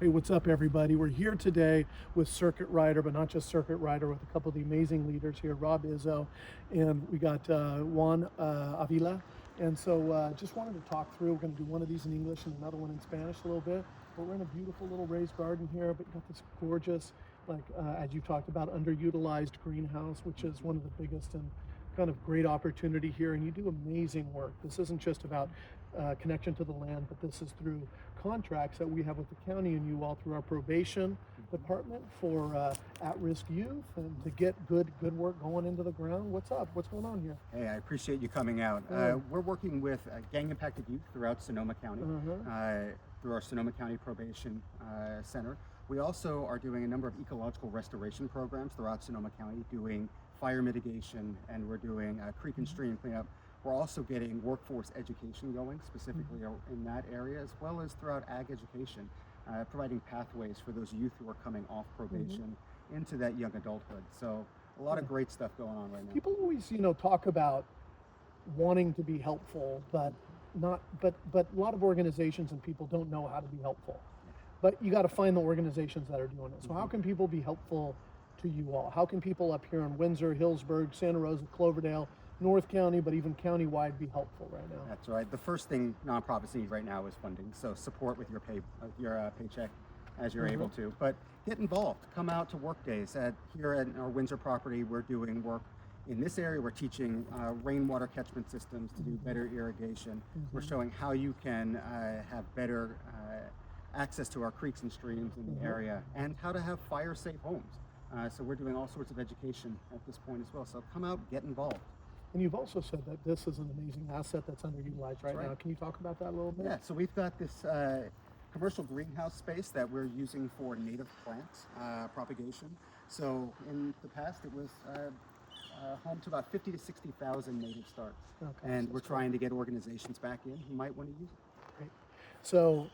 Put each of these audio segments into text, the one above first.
Hey, what's up, everybody? We're here today with Circuit Rider, but not just Circuit Rider, with a couple of the amazing leaders here, Rob Izzo, and we got Juan Avila. And so just wanted to talk through. We're going to do one of these in English and another one in Spanish a little bit. But we're in a beautiful little raised garden here, but you got this gorgeous, as you talked about, underutilized greenhouse, which is one of the biggest and kind of great opportunity here. And you do amazing work. This isn't just about connection to the land, but this is through contracts that we have with the county and you all through our probation department for at-risk youth and to get good work going into the ground. What's up? What's going on here? Hey, I appreciate you coming out. We're working with gang-impacted youth throughout Sonoma County, through our Sonoma County Probation Center. We also are doing a number of ecological restoration programs throughout Sonoma County, doing fire mitigation, and we're doing creek and stream cleanup. We're also getting workforce education going, specifically in that area, as well as throughout ag education, providing pathways for those youth who are coming off probation into that young adulthood. So a lot of great stuff going on right now. People always, talk about wanting to be helpful, but a lot of organizations and people don't know how to be helpful. But you got to find the organizations that are doing it. So how can people be helpful to you all? How can people up here in Windsor, Hillsburg, Santa Rosa, Cloverdale, North County, but even countywide, be helpful right now? That's right. The first thing nonprofits need right now is funding. So support with your paycheck as you're able to. But get involved. Come out to work days. Here at our Windsor property, we're doing work in this area. We're teaching rainwater catchment systems to do better irrigation. We're showing how you can have better access to our creeks and streams in the area, and how to have fire-safe homes. So we're doing all sorts of education at this point as well. So come out, get involved. And you've also said that this is an amazing asset that's underutilized right now. Can you talk about that a little bit? Yeah, so we've got this commercial greenhouse space that we're using for native plants propagation. So in the past, it was home to about 50 to 60,000 native starts. And we're trying to get organizations back in who might want to use it. Great. So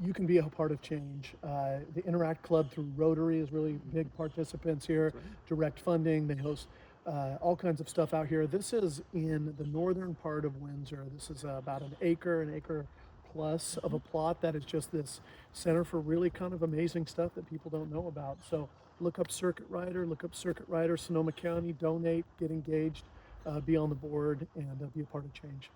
you can be a part of change. The Interact Club through Rotary is really big participants here. Direct funding, they host all kinds of stuff out here. This is in the northern part of Windsor. This is about an acre plus of a plot that is just this center for really kind of amazing stuff that people don't know about. So look up Circuit Rider, Sonoma County, donate, get engaged, be on the board, and be a part of change.